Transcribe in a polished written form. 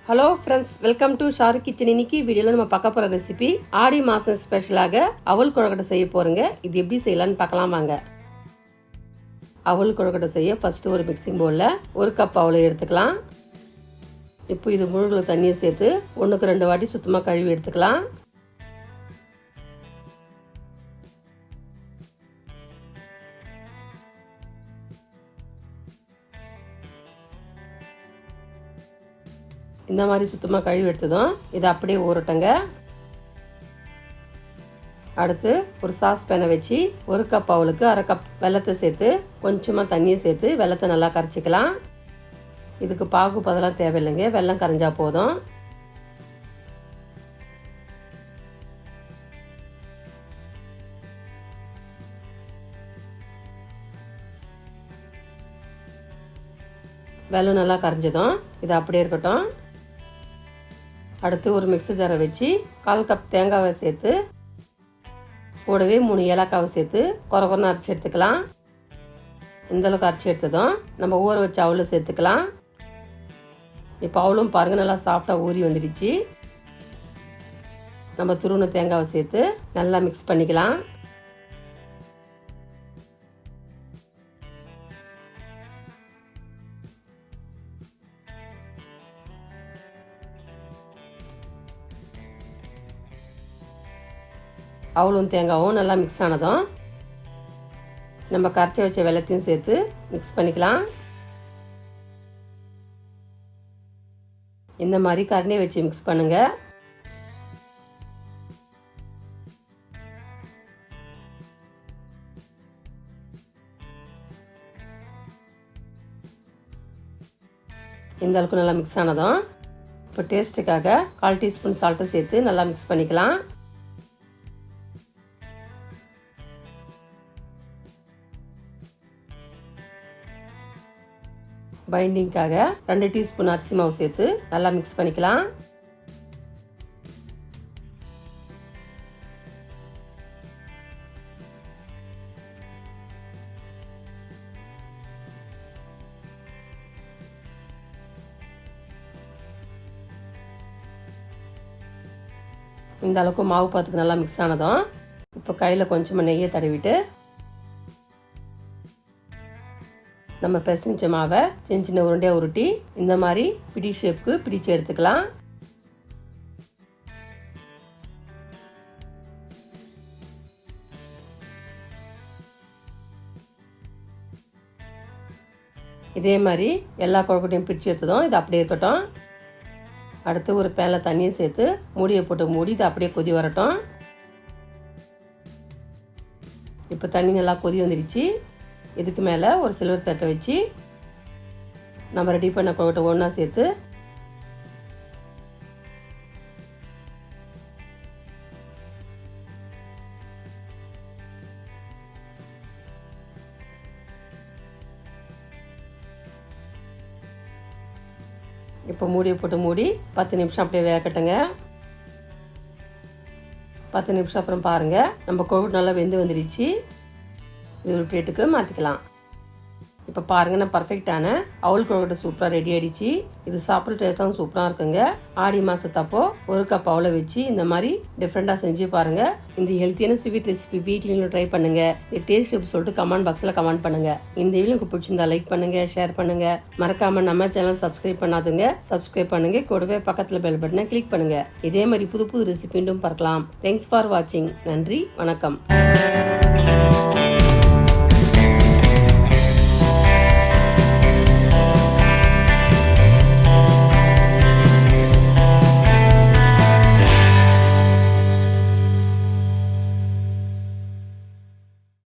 Hello friends, welcome to Sharu kitchen. இன்னைக்கு வீடியோவில் நம்ம பார்க்க போகிற ரெசிபி ஆடி மாதம் ஸ்பெஷலாக அவல் கொழுக்கட்டை செய்ய போகிறோங்க. இது எப்படி செய்யலான்னு பார்க்கலாம் வாங்க. அவல் கொழுக்கட்டை செய்ய ஃபஸ்ட்டு ஒரு மிக்சிங் பவுலில் 1 கப் அவலை எடுத்துக்கலாம். இப்போ இது முழுகிற தண்ணியை சேர்த்து 1க்கு 2 வாட்டி சுத்தமாக கழுவி எடுத்துக்கலாம். இந்த மாதிரி சுத்தமாக கழுவி எடுத்ததும் இதை அப்படியே ஊறட்டுங்க. அடுத்து ஒரு சாஸ் பேனை வச்சு 1 கப் அவலுக்கு 1/2 கப் வெல்லத்தை சேர்த்து கொஞ்சமாக தண்ணியை சேர்த்து வெல்லத்தை நல்லா கரைச்சிக்கலாம். இதுக்கு பாகு பதெல்லாம் தேவையில்லைங்க, வெல்லம் கரைஞ்சா போதும். வெல்லம் நல்லா கரைஞ்சதும் இது அப்படியே இருக்கட்டும். அடுத்து ஒரு மிக்ஸி ஜாரை வச்சு 1/4 கப் தேங்காவை சேர்த்து கூடவே 3 ஏலக்காவை சேர்த்து கொரகொரன்னு அரைச்சி எடுத்துக்கலாம். இந்தளவுக்கு அரைச்சி எடுத்ததும் நம்ம ஊற வச்ச அவலை சேர்த்துக்கலாம். இப்போ அவளும் பாருங்கள் நல்லா சாஃப்டாக ஊறி வந்துடுச்சு. நம்ம துருவின தேங்காவை சேர்த்து நல்லா மிக்ஸ் பண்ணிக்கலாம். அவளும் தேங்காவும் நல்லா மிக்ஸ் ஆனதும் நம்ம கரைச்சி வச்ச வெல்லத்தையும் சேர்த்து மிக்ஸ் பண்ணிக்கலாம். இந்த மாதிரி கரண்டியை வச்சு மிக்ஸ் பண்ணுங்க. இந்த அளவுக்கு நல்லா மிக்ஸ் ஆனதும் இப்போ டேஸ்ட்டுக்காக 1/4 டீஸ்பூன் சால்ட்டை சேர்த்து நல்லா மிக்ஸ் பண்ணிக்கலாம். பைண்டிங்காக 2 டீஸ்பூன் அரிசி மாவு சேர்த்து நல்லா மிக்ஸ் பண்ணிக்கலாம். இந்த அளவுக்கு மாவு பார்த்துக்கு நல்லா மிக்ஸ் ஆனதும் இப்போ கையில் கொஞ்சமாக நெய்யை தடவிட்டு நம்ம பிசைஞ்ச மாவை சின்ன சின்ன உருண்டையாக உருட்டி இந்த மாதிரி பிடி ஷேப்புக்கு பிடிச்சு எடுத்துக்கலாம். இதே மாதிரி எல்லா கொழுக்கட்டையும் பிடிச்சு எடுத்ததும் இது அப்படியே இருக்கட்டும். அடுத்து ஒரு பேனில் தண்ணியை சேர்த்து மூடியை போட்டு மூடி இது அப்படியே கொதி வரட்டும். இப்போ தண்ணி நல்லா கொதி வந்துடுச்சு. இதுக்கு மேலே ஒரு சில்வர் தட்டை வச்சு நம்ம ரெடி பண்ண கொழுக்கட்டை ஒன்றா சேர்த்து இப்போ மூடியை போட்டு மூடி 10 நிமிஷம் அப்படியே வேகட்டுங்க. 10 நிமிஷம் அப்புறம் பாருங்கள், நம்ம கொழுக்கட்டை நல்லா வெந்து வந்துடுச்சு. இது ஒரு பிளேட்டுக்கு மாற்றிக்கலாம். இப்போ பாருங்கள், நான் பர்ஃபெக்டான அவல் கொழுக்கட்டை சூப்பராக ரெடி ஆகிடுச்சு. இது சாப்பிட்ற டேஸ்ட்டாகவும் சூப்பராக இருக்குங்க. ஆடி மாதத்தப்போ 1 கப் அவலை வச்சு இந்த மாதிரி டிஃப்ரெண்ட்டாக செஞ்சு பாருங்கள். இந்த ஹெல்த்தியான ஸ்வீட் ரெசிபி வீட்லையும் ட்ரை பண்ணுங்கள். இது டேஸ்ட் எப்படி சொல்லிட்டு கமெண்ட் பாக்ஸில் கமெண்ட் பண்ணுங்கள். இந்த வீடியோ உங்களுக்கு பிடிச்சிருந்தா லைக் பண்ணுங்கள், ஷேர் பண்ணுங்கள். மறக்காமல் நம்ம சேனல் சப்ஸ்கிரைப் பண்ணாதுங்க சப்ஸ்கிரைப் பண்ணுங்கள். கூடவே பக்கத்தில் பெல் பட்டனை கிளிக் பண்ணுங்கள். இதே மாதிரி புது புது ரெசிபி மீண்டும் பார்க்கலாம். தேங்க்ஸ் ஃபார் வாட்சிங். நன்றி, வணக்கம்.